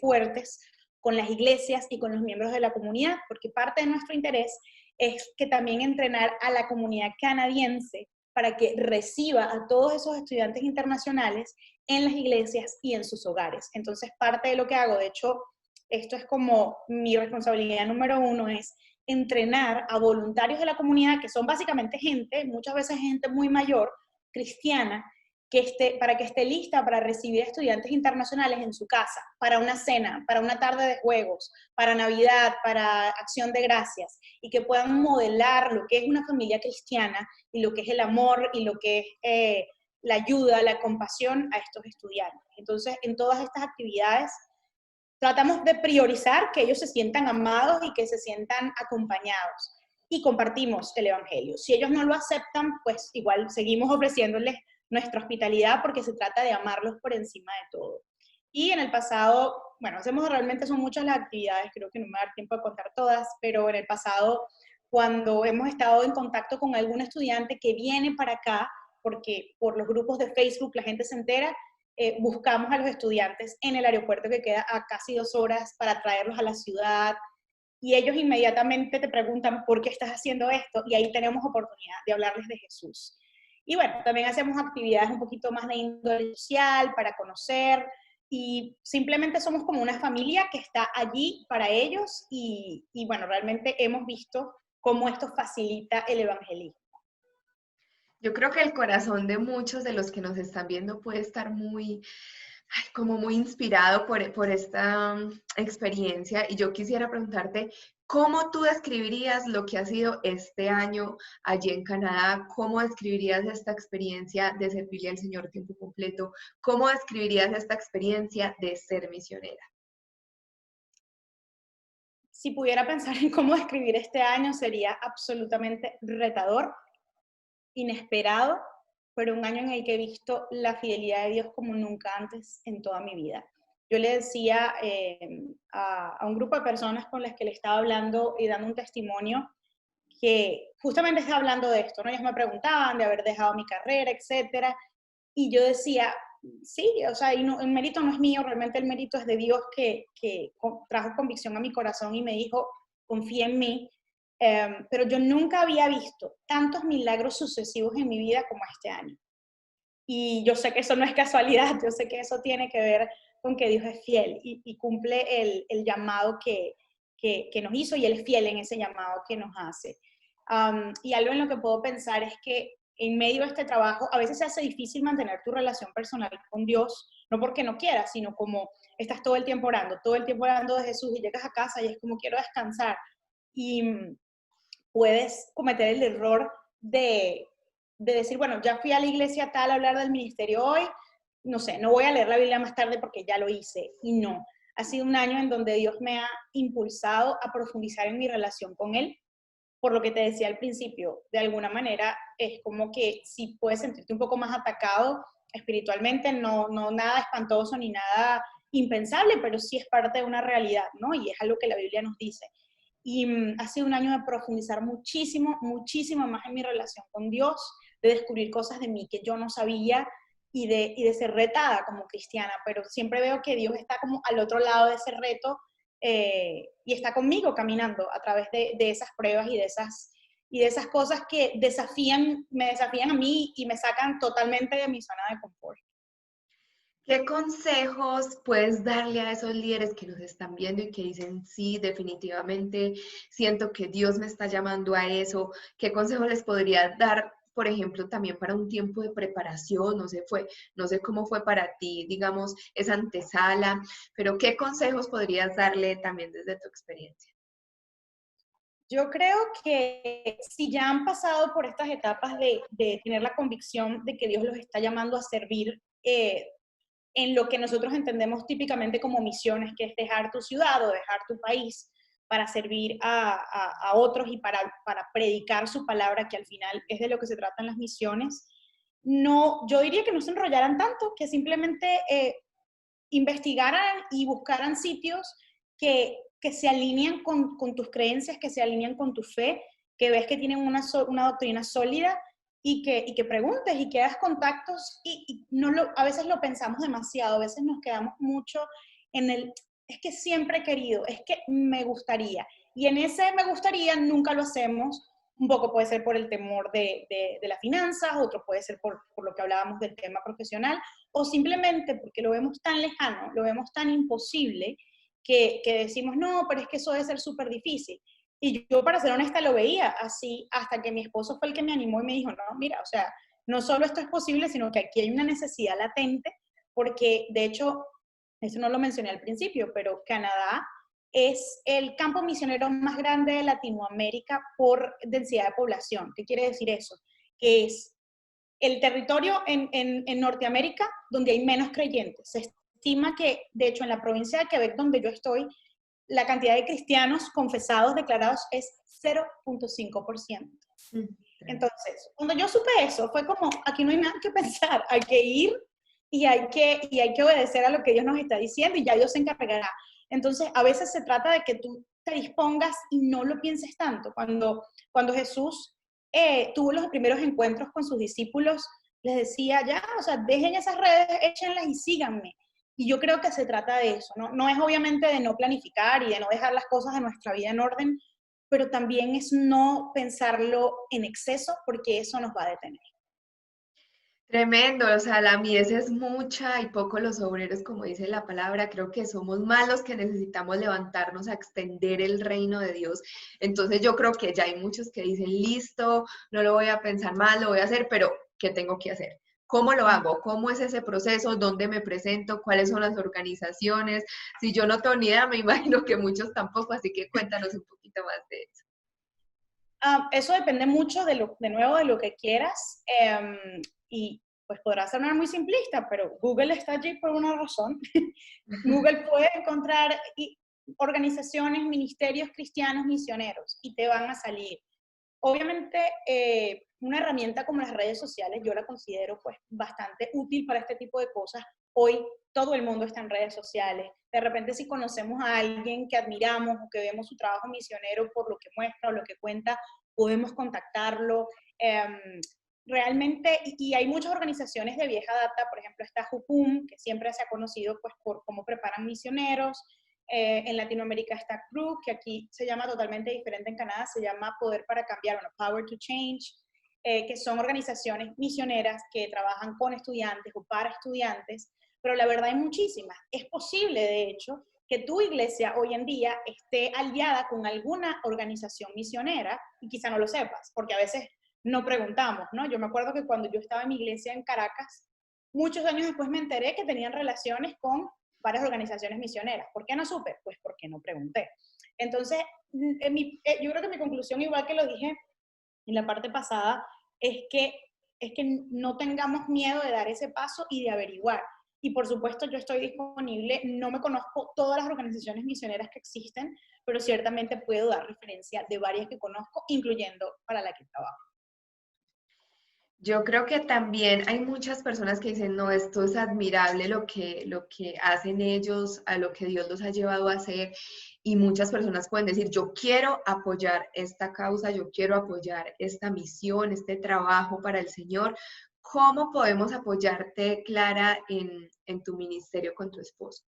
C: fuertes con las iglesias y con los miembros de la comunidad, porque parte de nuestro interés es que también entrenar a la comunidad canadiense para que reciba a todos esos estudiantes internacionales en las iglesias y en sus hogares. Entonces, parte de lo que hago, de hecho, esto es como mi responsabilidad número uno, es entrenar a voluntarios de la comunidad, que son básicamente gente, muchas veces gente muy mayor, cristiana, para que esté lista para recibir estudiantes internacionales en su casa, para una cena, para una tarde de juegos, para Navidad, para Acción de Gracias, y que puedan modelar lo que es una familia cristiana y lo que es el amor y lo que es la ayuda, la compasión a estos estudiantes. Entonces, en todas estas actividades tratamos de priorizar que ellos se sientan amados y que se sientan acompañados, y compartimos el Evangelio. Si ellos no lo aceptan, pues igual seguimos ofreciéndoles nuestra hospitalidad, porque se trata de amarlos por encima de todo. Y en el pasado, bueno, realmente son muchas las actividades, creo que no me va a dar tiempo de contar todas, pero en el pasado, cuando hemos estado en contacto con algún estudiante que viene para acá, porque por los grupos de Facebook la gente se entera, buscamos a los estudiantes en el aeropuerto, que queda a casi 2 horas, para traerlos a la ciudad, y ellos inmediatamente te preguntan ¿por qué estás haciendo esto? Y ahí tenemos oportunidad de hablarles de Jesús. Y bueno, también hacemos actividades un poquito más de índole social para conocer, y simplemente somos como una familia que está allí para ellos, y bueno, realmente hemos visto cómo esto facilita el evangelismo.
B: Yo creo que el corazón de muchos de los que nos están viendo puede estar muy, ay, como muy inspirado por esta experiencia. Y yo quisiera preguntarte, ¿cómo tú describirías lo que ha sido este año allí en Canadá? ¿Cómo describirías esta experiencia de servirle al Señor tiempo completo? ¿Cómo describirías esta experiencia de ser misionera?
C: Si pudiera pensar en cómo describir este año, sería absolutamente retador, inesperado, pero un año en el que he visto la fidelidad de Dios como nunca antes en toda mi vida. Yo le decía a un grupo de personas con las que le estaba hablando y dando un testimonio, que justamente estaba hablando de esto, ¿no? Ellos me preguntaban de haber dejado mi carrera, etcétera, y yo decía, sí, o sea, y no, el mérito no es mío, realmente el mérito es de Dios, que trajo convicción a mi corazón y me dijo, confía en mí. Pero yo nunca había visto tantos milagros sucesivos en mi vida como este año. Y yo sé que eso no es casualidad, yo sé que eso tiene que ver con que Dios es fiel y cumple el llamado que nos hizo, y Él es fiel en ese llamado que nos hace. Y algo en lo que puedo pensar es que en medio de este trabajo a veces se hace difícil mantener tu relación personal con Dios, no porque no quieras, sino como estás todo el tiempo orando de Jesús, y llegas a casa y es como quiero descansar. Y puedes cometer el error de decir, bueno, ya fui a la iglesia tal a hablar del ministerio hoy, no sé, no voy a leer la Biblia más tarde porque ya lo hice. Y no, ha sido un año en donde Dios me ha impulsado a profundizar en mi relación con Él. Por lo que te decía al principio, de alguna manera es como que si puedes sentirte un poco más atacado espiritualmente, no nada espantoso ni nada impensable, pero sí es parte de una realidad, ¿no? Y es algo que la Biblia nos dice. Y ha sido un año de profundizar muchísimo, muchísimo más en mi relación con Dios, de descubrir cosas de mí que yo no sabía, y de ser retada como cristiana, pero siempre veo que Dios está como al otro lado de ese reto, y está conmigo caminando a través de esas pruebas y de esas cosas que me desafían a mí y me sacan totalmente de mi zona de confort.
B: ¿Qué consejos puedes darle a esos líderes que nos están viendo y que dicen, sí, definitivamente siento que Dios me está llamando a eso? ¿Qué consejos les podrías dar, por ejemplo, también para un tiempo de preparación? No sé cómo fue para ti, digamos, esa antesala, pero ¿qué consejos podrías darle también desde tu experiencia?
C: Yo creo que si ya han pasado por estas etapas de tener la convicción de que Dios los está llamando a servir, en lo que nosotros entendemos típicamente como misiones, que es dejar tu ciudad o dejar tu país, para servir a otros y para predicar su palabra, que al final es de lo que se tratan las misiones, no, yo diría que no se enrollaran tanto, que simplemente investigaran y buscaran sitios que se alinean con tus creencias, que se alinean con tu fe, que ves que tienen una doctrina sólida y que preguntes y que hagas contactos y no a veces lo pensamos demasiado, a veces nos quedamos mucho en es que siempre he querido, es que me gustaría. Y en ese me gustaría nunca lo hacemos. Un poco puede ser por el temor de las finanzas, otro puede ser por lo que hablábamos del tema profesional, o simplemente porque lo vemos tan lejano, lo vemos tan imposible, que decimos, no, pero es que eso debe ser súper difícil. Y yo, para ser honesta, lo veía así, hasta que mi esposo fue el que me animó y me dijo, no, mira, o sea, no solo esto es posible, sino que aquí hay una necesidad latente, porque de hecho, eso no lo mencioné al principio, pero Canadá es el campo misionero más grande de Latinoamérica por densidad de población. ¿Qué quiere decir eso? Que es el territorio en Norteamérica donde hay menos creyentes. Se estima que, de hecho, en la provincia de Quebec, donde yo estoy, la cantidad de cristianos confesados declarados es 0.5%. Entonces, cuando yo supe eso, fue como, aquí no hay nada que pensar, hay que ir y hay que obedecer a lo que Dios nos está diciendo y ya Dios se encargará. Entonces, a veces se trata de que tú te dispongas y no lo pienses tanto. Cuando Jesús tuvo los primeros encuentros con sus discípulos, les decía, ya, o sea, dejen esas redes, échenlas y síganme. Y yo creo que se trata de eso, ¿no? No es obviamente de no planificar y de no dejar las cosas de nuestra vida en orden, pero también es no pensarlo en exceso, porque eso nos va a detener.
B: Tremendo, o sea, la mies es mucha y poco los obreros, como dice la palabra. Creo que somos más los que necesitamos levantarnos a extender el reino de Dios. Entonces yo creo que ya hay muchos que dicen, listo, no lo voy a pensar más, lo voy a hacer, pero ¿qué tengo que hacer? ¿Cómo lo hago? ¿Cómo es ese proceso? ¿Dónde me presento? ¿Cuáles son las organizaciones? Si yo no tengo ni idea, me imagino que muchos tampoco, así que cuéntanos un poquito más de eso.
C: Eso depende mucho de nuevo, de lo que quieras. Y pues podrá sonar muy simplista, pero Google está allí por una razón. Google puede encontrar organizaciones, ministerios cristianos misioneros y te van a salir. Obviamente, una herramienta como las redes sociales yo la considero pues bastante útil para este tipo de cosas. Hoy todo el mundo está en redes sociales. De repente, si conocemos a alguien que admiramos o que vemos su trabajo misionero por lo que muestra o lo que cuenta, podemos contactarlo. Realmente, y hay muchas organizaciones de vieja data, por ejemplo, está Jucum, que siempre se ha conocido pues por cómo preparan misioneros. En Latinoamérica está CRU, que aquí se llama totalmente diferente en Canadá, se llama Poder para Cambiar, bueno, Power to Change, que son organizaciones misioneras que trabajan con estudiantes o para estudiantes, pero la verdad hay muchísimas. Es posible, de hecho, que tu iglesia hoy en día esté aliada con alguna organización misionera y quizá no lo sepas, porque a veces no preguntamos, ¿no? Yo me acuerdo que cuando yo estaba en mi iglesia en Caracas, muchos años después me enteré que tenían relaciones con varias organizaciones misioneras. ¿Por qué no supe? Pues porque no pregunté. Entonces, yo creo que mi conclusión, igual que lo dije en la parte pasada, es que no tengamos miedo de dar ese paso y de averiguar. Y por supuesto, yo estoy disponible, no me conozco todas las organizaciones misioneras que existen, pero ciertamente puedo dar referencia de varias que conozco, incluyendo para la que trabajo.
B: Yo creo que también hay muchas personas que dicen, no, esto es admirable lo que hacen ellos, a lo que Dios los ha llevado a hacer. Y muchas personas pueden decir, yo quiero apoyar esta causa, yo quiero apoyar esta misión, este trabajo para el Señor. ¿Cómo podemos apoyarte, Clara, en tu ministerio con tu esposo?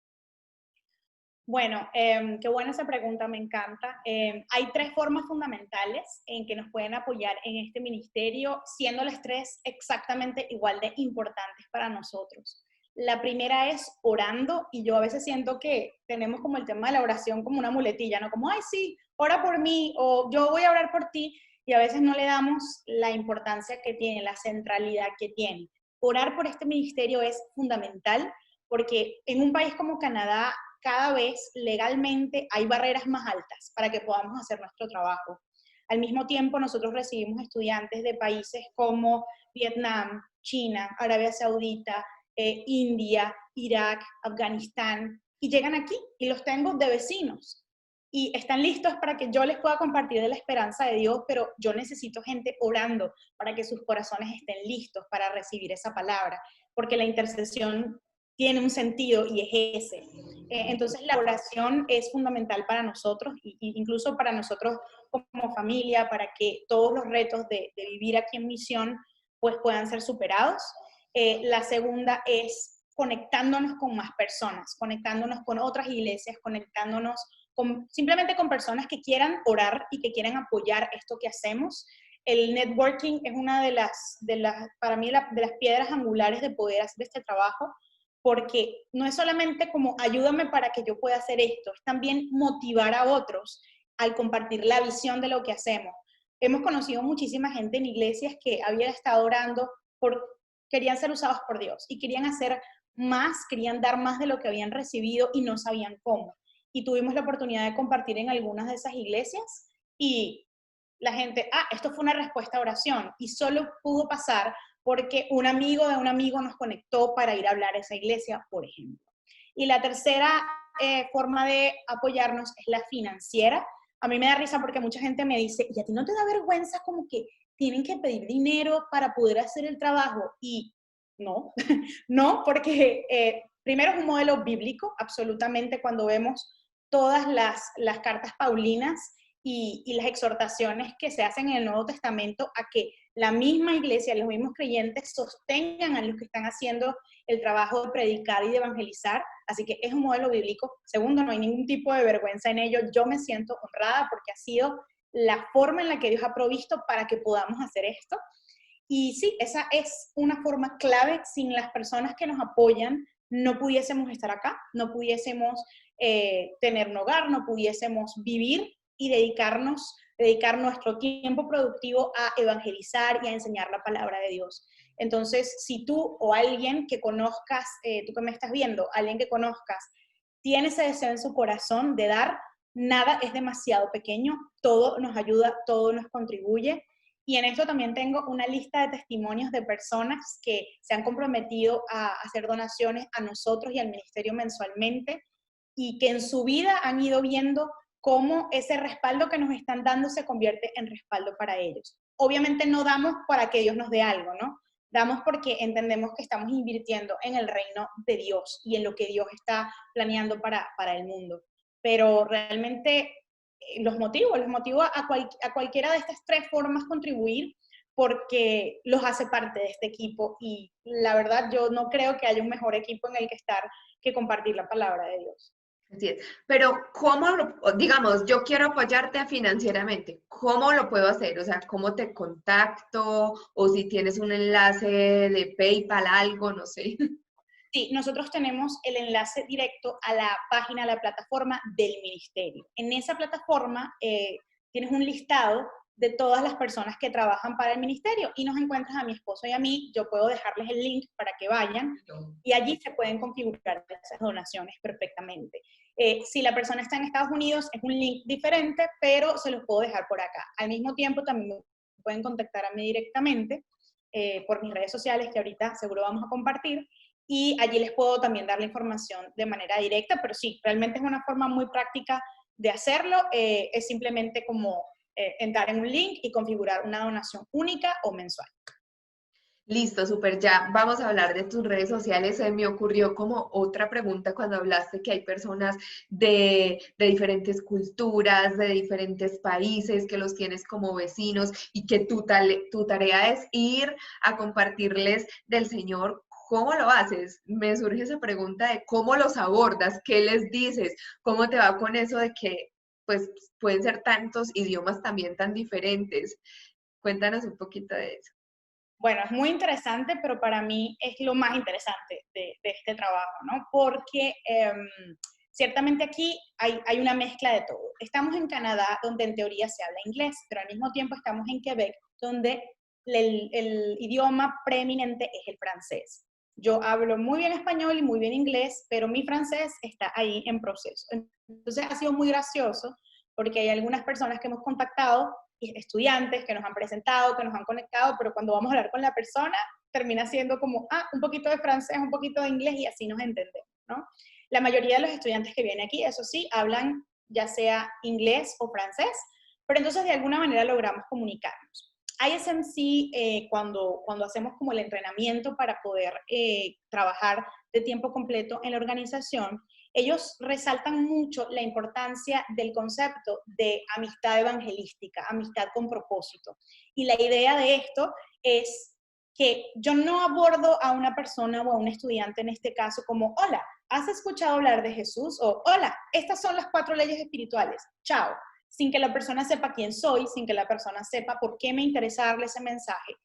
C: Bueno, qué buena esa pregunta, me encanta. Hay tres formas fundamentales en que nos pueden apoyar en este ministerio, siendo las tres exactamente igual de importantes para nosotros. La primera es orando, y yo a veces siento que tenemos como el tema de la oración como una muletilla, ¿no? Como, ay, sí, ora por mí, o yo voy a orar por ti, y a veces no le damos la importancia que tiene, la centralidad que tiene. Orar por este ministerio es fundamental, porque en un país como Canadá, cada vez legalmente hay barreras más altas para que podamos hacer nuestro trabajo. Al mismo tiempo, nosotros recibimos estudiantes de países como Vietnam, China, Arabia Saudita, India, Irak, Afganistán, y llegan aquí y los tengo de vecinos. y están listos para que yo les pueda compartir de la esperanza de Dios, pero yo necesito gente orando para que sus corazones estén listos para recibir esa palabra, porque la intercesión tiene un sentido y es ese. Entonces la oración es fundamental para nosotros, incluso para nosotros como familia, para que todos los retos de vivir aquí en misión pues puedan ser superados. La segunda es conectándonos con más personas, conectándonos con otras iglesias, conectándonos simplemente con personas que quieran orar y que quieran apoyar esto que hacemos. El networking es una de las para mí, de las piedras angulares de poder hacer este trabajo, porque no es solamente como ayúdame para que yo pueda hacer esto, es también motivar a otros al compartir la visión de lo que hacemos. Hemos conocido muchísima gente en iglesias que había estado orando, querían ser usados por Dios y querían hacer más, querían dar más de lo que habían recibido y no sabían cómo. Y tuvimos la oportunidad de compartir en algunas de esas iglesias y la gente, esto fue una respuesta a oración, y solo pudo pasar porque un amigo de un amigo nos conectó para ir a hablar a esa iglesia, por ejemplo. Y la tercera forma de apoyarnos es la financiera. A mí me da risa porque mucha gente me dice, ¿y a ti no te da vergüenza como que tienen que pedir dinero para poder hacer el trabajo? Y no, no, porque primero es un modelo bíblico, absolutamente, cuando vemos todas las cartas paulinas y las exhortaciones que se hacen en el Nuevo Testamento a que la misma iglesia, los mismos creyentes sostengan a los que están haciendo el trabajo de predicar y de evangelizar. Así que es un modelo bíblico. Segundo, no hay ningún tipo de vergüenza en ello. Yo me siento honrada porque ha sido la forma en la que Dios ha provisto para que podamos hacer esto. Y sí, esa es una forma clave. Sin las personas que nos apoyan, no pudiésemos estar acá, no pudiésemos tener un hogar, no pudiésemos vivir y dedicar nuestro tiempo productivo a evangelizar y a enseñar la palabra de Dios. Entonces, si tú o alguien que conozcas, tú que me estás viendo, alguien que conozcas, tiene ese deseo en su corazón de dar, nada es demasiado pequeño, todo nos ayuda, todo nos contribuye. Y en esto también tengo una lista de testimonios de personas que se han comprometido a hacer donaciones a nosotros y al ministerio mensualmente, y que en su vida han ido viendo cómo ese respaldo que nos están dando se convierte en respaldo para ellos. Obviamente no damos para que Dios nos dé algo, ¿no? Damos porque entendemos que estamos invirtiendo en el reino de Dios y en lo que Dios está planeando para el mundo. Pero realmente los motivo a cualquiera de estas tres formas contribuir, porque los hace parte de este equipo, y la verdad yo no creo que haya un mejor equipo en el que estar que compartir la palabra de Dios.
B: Así es. Pero, digamos, yo quiero apoyarte financieramente, ¿cómo lo puedo hacer? O sea, ¿cómo te contacto? O si tienes un enlace de PayPal, algo, no sé.
C: Sí, nosotros tenemos el enlace directo a la página, a la plataforma del ministerio. En esa plataforma tienes un listado de todas las personas que trabajan para el ministerio, y nos encuentras a mi esposo y a mí. Yo puedo dejarles el link para que vayan, y allí se pueden configurar esas donaciones perfectamente. Si la persona está en Estados Unidos, es un link diferente, pero se los puedo dejar por acá. Al mismo tiempo, también me pueden contactar a mí directamente por mis redes sociales, que ahorita seguro vamos a compartir, y allí les puedo también dar la información de manera directa. Pero sí, realmente es una forma muy práctica de hacerlo. Es simplemente como entrar en un link y configurar una donación única o mensual.
B: Listo, súper. Ya vamos a hablar de tus redes sociales. Se me ocurrió como otra pregunta cuando hablaste que hay personas de diferentes culturas, de diferentes países, que los tienes como vecinos y que tu tarea es ir a compartirles del Señor. ¿Cómo lo haces? Me surge esa pregunta de cómo los abordas, qué les dices, cómo te va con eso de que pues pueden ser tantos idiomas también tan diferentes. Cuéntanos un poquito de eso.
C: Bueno, es muy interesante, pero para mí es lo más interesante de este trabajo, ¿no? Porque ciertamente aquí hay una mezcla de todo. Estamos en Canadá, donde en teoría se habla inglés, pero al mismo tiempo estamos en Quebec, donde el idioma preeminente es el francés. Yo hablo muy bien español y muy bien inglés, pero mi francés está ahí en proceso. Entonces ha sido muy gracioso, porque hay algunas personas que hemos contactado, estudiantes que nos han presentado, que nos han conectado, pero cuando vamos a hablar con la persona, termina siendo como, un poquito de francés, un poquito de inglés, y así nos entendemos, ¿no? La mayoría de los estudiantes que vienen aquí, eso sí, hablan ya sea inglés o francés, pero entonces de alguna manera logramos comunicarnos. ISMC, cuando hacemos como el entrenamiento para poder trabajar de tiempo completo en la organización, ellos resaltan mucho la importancia del concepto de amistad evangelística, amistad con propósito. Y la idea de esto es que yo no abordo a una persona o a un estudiante en este caso como, hola, ¿has escuchado hablar de Jesús? O, hola, estas son las 4 leyes espirituales, chao. Sin que la persona sepa quién soy, sin que la persona sepa por qué me interesa darle ese mensaje,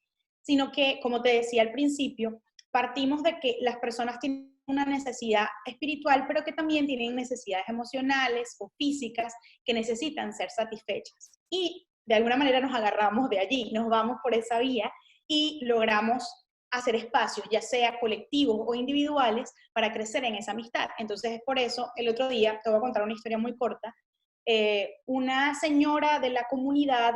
C: sino que, como te decía al principio, partimos de que las personas tienen una necesidad espiritual, pero que también tienen necesidades emocionales o físicas que necesitan ser satisfechas. Y de alguna manera nos agarramos de allí, nos vamos por esa vía y logramos hacer espacios, ya sea colectivos o individuales, para crecer en esa amistad. Entonces es por eso, el otro día, te voy a contar una historia muy corta, una señora de la comunidad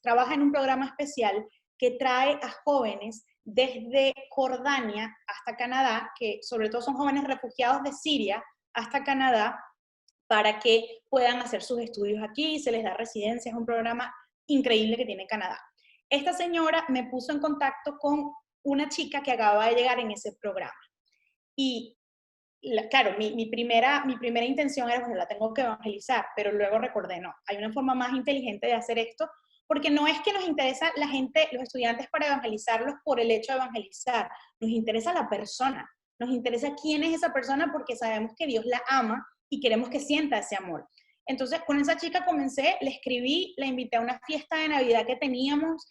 C: trabaja en un programa especial que trae a jóvenes desde Jordania hasta Canadá, que sobre todo son jóvenes refugiados de Siria, hasta Canadá, para que puedan hacer sus estudios aquí, se les da residencia, es un programa increíble que tiene Canadá. Esta señora me puso en contacto con una chica que acababa de llegar en ese programa. Y claro, mi primera intención era, bueno, la tengo que evangelizar, pero luego recordé, no, hay una forma más inteligente de hacer esto, porque no es que nos interesa la gente, los estudiantes para evangelizarlos por el hecho de evangelizar, nos interesa la persona, nos interesa quién es esa persona porque sabemos que Dios la ama y queremos que sienta ese amor. Entonces, con esa chica comencé, le escribí, la invité a una fiesta de Navidad que teníamos,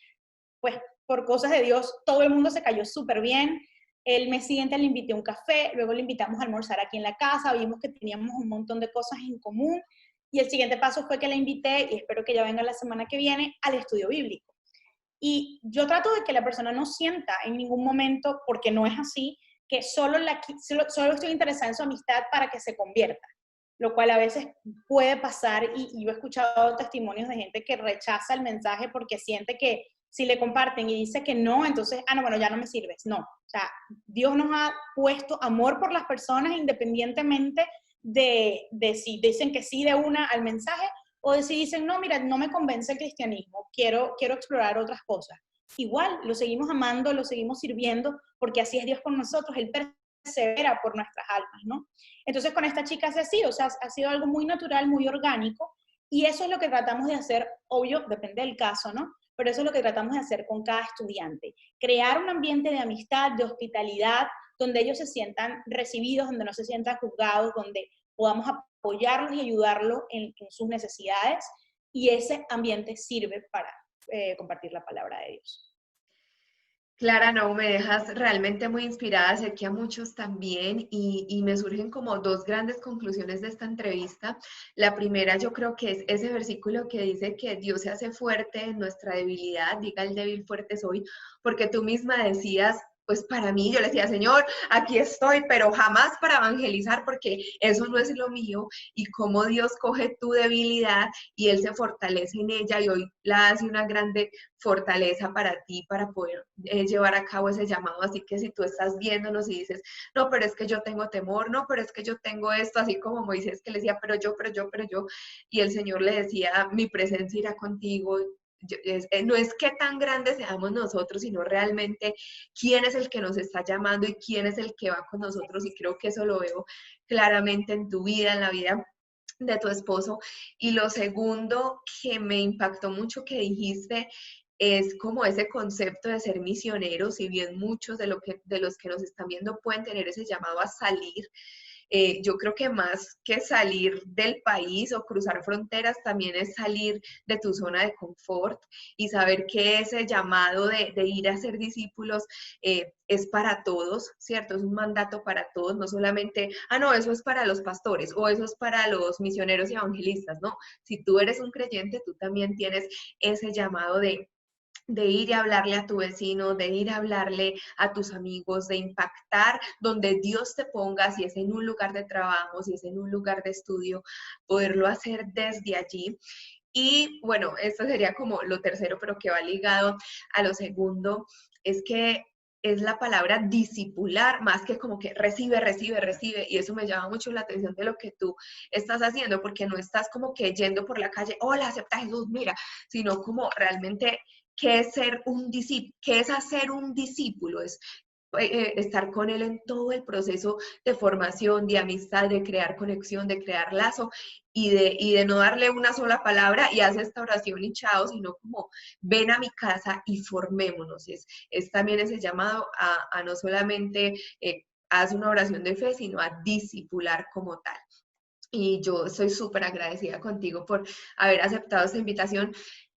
C: pues por cosas de Dios, todo el mundo se cayó súper bien. El mes siguiente le invité a un café, luego le invitamos a almorzar aquí en la casa, vimos que teníamos un montón de cosas en común y el siguiente paso fue que la invité, y espero que ya venga la semana que viene, al estudio bíblico. Y yo trato de que la persona no sienta en ningún momento, porque no es así, que solo estoy interesada en su amistad para que se convierta, lo cual a veces puede pasar y yo he escuchado testimonios de gente que rechaza el mensaje porque siente que si le comparten y dice que no, entonces, no, bueno, ya no me sirves. No, o sea, Dios nos ha puesto amor por las personas independientemente de si dicen que sí de una al mensaje o de si dicen, no, mira, no me convence el cristianismo, quiero explorar otras cosas. Igual, lo seguimos amando, lo seguimos sirviendo, porque así es Dios con nosotros, Él persevera por nuestras almas, ¿no? Entonces, con esta chica o sea, ha sido algo muy natural, muy orgánico, y eso es lo que tratamos de hacer, obvio, depende del caso, ¿no? Pero eso es lo que tratamos de hacer con cada estudiante. Crear un ambiente de amistad, de hospitalidad, donde ellos se sientan recibidos, donde no se sientan juzgados, donde podamos apoyarlos y ayudarlos en sus necesidades, y ese ambiente sirve para compartir la palabra de Dios.
B: Clara, no, me dejas realmente muy inspirada, sé que a muchos también, y me surgen como 2 grandes conclusiones de esta entrevista. La primera, yo creo que es ese versículo que dice que Dios se hace fuerte en nuestra debilidad, diga el débil fuerte soy, porque tú misma decías, pues para mí, yo le decía, Señor, aquí estoy, pero jamás para evangelizar, porque eso no es lo mío, y cómo Dios coge tu debilidad y Él se fortalece en ella, y hoy la hace una grande fortaleza para ti, para poder llevar a cabo ese llamado. Así que si tú estás viéndonos y dices, no, pero es que yo tengo temor, no, pero es que yo tengo esto, así como Moisés que le decía, pero yo, y el Señor le decía, mi presencia irá contigo. No es que tan grandes seamos nosotros, sino realmente quién es el que nos está llamando y quién es el que va con nosotros, y creo que eso lo veo claramente en tu vida, en la vida de tu esposo. Y lo segundo que me impactó mucho que dijiste es como ese concepto de ser misioneros, si bien muchos de los que nos están viendo pueden tener ese llamado a salir. Yo creo que más que salir del país o cruzar fronteras, también es salir de tu zona de confort y saber que ese llamado de ir a ser discípulos es para todos, ¿cierto? Es un mandato para todos, no solamente, no, eso es para los pastores o eso es para los misioneros y evangelistas, no. Si tú eres un creyente, tú también tienes ese llamado de ir a hablarle a tu vecino, de ir a hablarle a tus amigos, de impactar donde Dios te ponga, si es en un lugar de trabajo, si es en un lugar de estudio, poderlo hacer desde allí. Y bueno, esto sería como lo tercero, pero que va ligado a lo segundo, es que es la palabra discipular, más que como que recibe, recibe, recibe, y eso me llama mucho la atención de lo que tú estás haciendo, porque no estás como que yendo por la calle, hola, acepta a Jesús, mira, sino como realmente qué es ser un discípulo, qué es hacer un discípulo, es estar con él en todo el proceso de formación, de amistad, de crear conexión, de crear lazo y de no darle una sola palabra y hace esta oración y chao, sino como ven a mi casa y formémonos. Es también ese llamado a no solamente haz una oración de fe, sino a discipular como tal. Y yo soy súper agradecida contigo por haber aceptado esta invitación.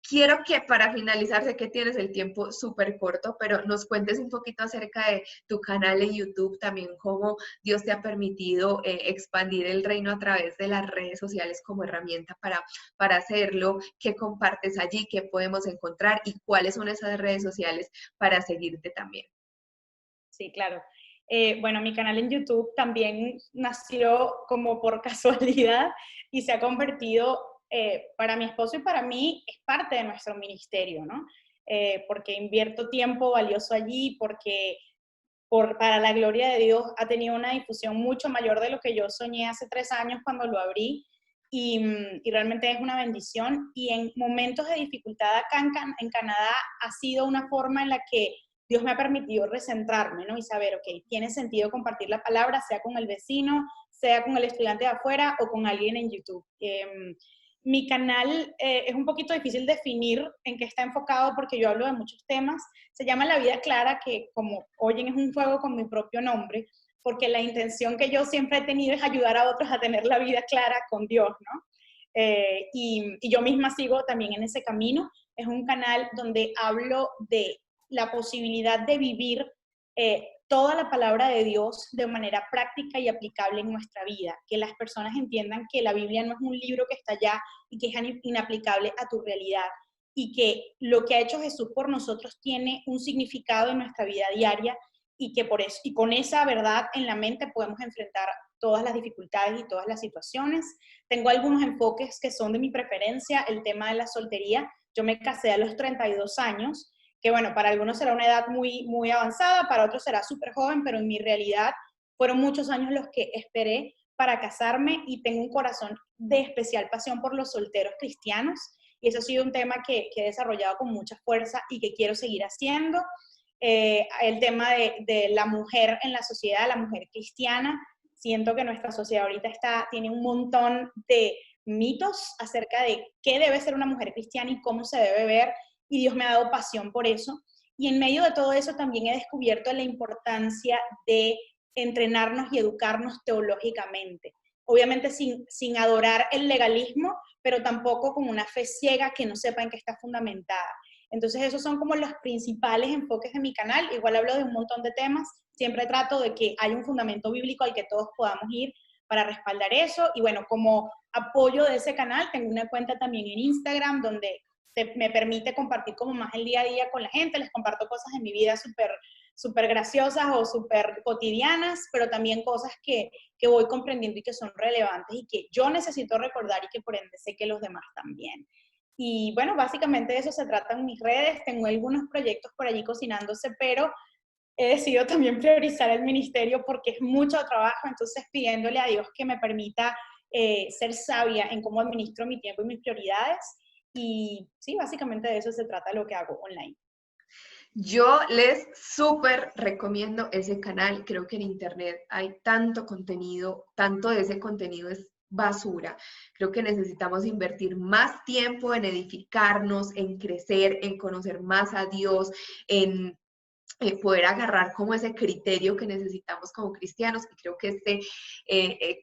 B: Quiero que para finalizar, sé que tienes el tiempo súper corto, pero nos cuentes un poquito acerca de tu canal en YouTube, también cómo Dios te ha permitido expandir el reino a través de las redes sociales como herramienta para hacerlo, qué compartes allí, qué podemos encontrar y cuáles son esas redes sociales para seguirte también.
C: Sí, claro. Bueno, mi canal en YouTube también nació como por casualidad y se ha convertido, para mi esposo y para mí, es parte de nuestro ministerio, ¿no? Porque invierto tiempo valioso allí, porque para la gloria de Dios ha tenido una difusión mucho mayor de lo que yo soñé hace 3 años cuando lo abrí. Y realmente es una bendición. Y en momentos de dificultad acá en Canadá ha sido una forma en la que Dios me ha permitido recentrarme, ¿no? Y saber, ok, tiene sentido compartir la palabra, sea con el vecino, sea con el estudiante de afuera o con alguien en YouTube. Mi canal es un poquito difícil definir en qué está enfocado porque yo hablo de muchos temas. Se llama La Vida Clara, que como oyen es un juego con mi propio nombre, porque la intención que yo siempre he tenido es ayudar a otros a tener la vida clara con Dios, ¿no? Y yo misma sigo también en ese camino. Es un canal donde hablo de la posibilidad de vivir toda la palabra de Dios de manera práctica y aplicable en nuestra vida, que las personas entiendan que la Biblia no es un libro que está allá y que es inaplicable a tu realidad, y que lo que ha hecho Jesús por nosotros tiene un significado en nuestra vida diaria, y que por eso, y con esa verdad en la mente podemos enfrentar todas las dificultades y todas las situaciones. Tengo algunos enfoques que son de mi preferencia, el tema de la soltería. Yo me casé a los 32 años, que bueno, para algunos será una edad muy, muy avanzada, para otros será súper joven, pero en mi realidad fueron muchos años los que esperé para casarme, y tengo un corazón de especial pasión por los solteros cristianos, y eso ha sido un tema que he desarrollado con mucha fuerza y que quiero seguir haciendo. El tema de la mujer en la sociedad, la mujer cristiana, siento que nuestra sociedad ahorita tiene un montón de mitos acerca de qué debe ser una mujer cristiana y cómo se debe ver, y Dios me ha dado pasión por eso. Y en medio de todo eso también he descubierto la importancia de entrenarnos y educarnos teológicamente. Obviamente sin adorar el legalismo, pero tampoco con una fe ciega que no sepa en qué está fundamentada. Entonces esos son como los principales enfoques de mi canal. Igual hablo de un montón de temas, siempre trato de que haya un fundamento bíblico al que todos podamos ir para respaldar eso. Y bueno, como apoyo de ese canal, tengo una cuenta también en Instagram donde me permite compartir como más el día a día con la gente. Les comparto cosas de mi vida súper graciosas o súper cotidianas, pero también cosas que voy comprendiendo y que son relevantes y que yo necesito recordar, y que por ende sé que los demás también. Y bueno, básicamente de eso se trata en mis redes. Tengo algunos proyectos por allí cocinándose, pero he decidido también priorizar el ministerio porque es mucho trabajo, entonces pidiéndole a Dios que me permita ser sabia en cómo administro mi tiempo y mis prioridades. Y sí, básicamente de eso se trata lo que hago online.
B: Yo les súper recomiendo ese canal. Creo que en internet hay tanto contenido, tanto de ese contenido es basura. Creo que necesitamos invertir más tiempo en edificarnos, en crecer, en conocer más a Dios, en poder agarrar como ese criterio que necesitamos como cristianos. Y creo que este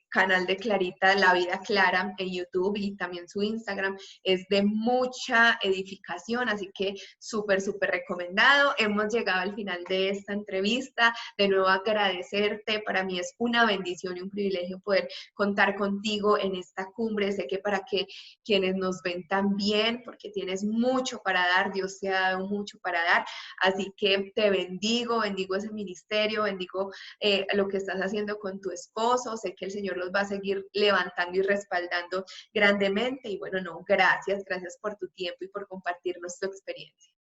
B: canal de Clarita, La Vida Clara, en YouTube y también su Instagram, es de mucha edificación, así que súper, súper recomendado. Hemos llegado al final de esta entrevista. De nuevo agradecerte, para mí es una bendición y un privilegio poder contar contigo en esta cumbre. Sé que para que quienes nos ven también, porque tienes mucho para dar, Dios te ha dado mucho para dar, así que te bendigo ese ministerio, bendigo lo que estás haciendo con tu esposo. Sé que el Señor los va a seguir levantando y respaldando grandemente. Y bueno, no, gracias por tu tiempo y por compartirnos tu experiencia.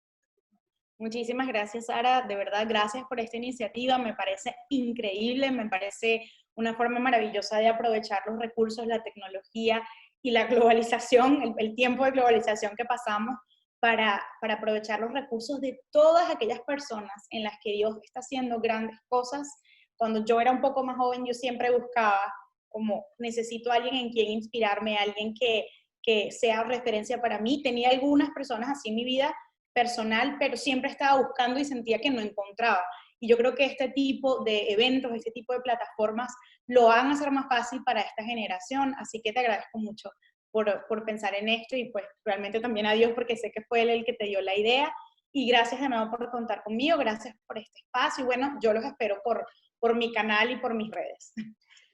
C: Muchísimas gracias, Sara. De verdad, gracias por esta iniciativa. Me parece increíble, me parece una forma maravillosa de aprovechar los recursos, la tecnología y la globalización, el tiempo de globalización que pasamos para aprovechar los recursos de todas aquellas personas en las que Dios está haciendo grandes cosas. Cuando yo era un poco más joven, yo siempre buscaba como necesito a alguien en quien inspirarme, alguien que sea referencia para mí. Tenía algunas personas así en mi vida personal, pero siempre estaba buscando y sentía que no encontraba. Y yo creo que este tipo de eventos, este tipo de plataformas lo van a hacer más fácil para esta generación, así que te agradezco mucho por pensar en esto y pues realmente también a Dios porque sé que fue Él el que te dio la idea y gracias de nuevo por contar conmigo, gracias por este espacio y bueno, yo los espero por mi canal y por mis redes.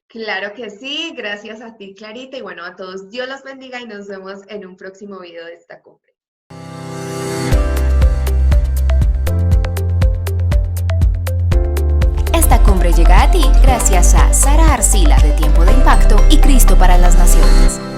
B: Claro que sí, gracias a ti, Clarita, y bueno, a todos, Dios los bendiga y nos vemos en un próximo video de esta cumbre.
A: Esta cumbre llega a ti gracias a Sara Arcila de Tiempo de Impacto y Cristo para las Naciones.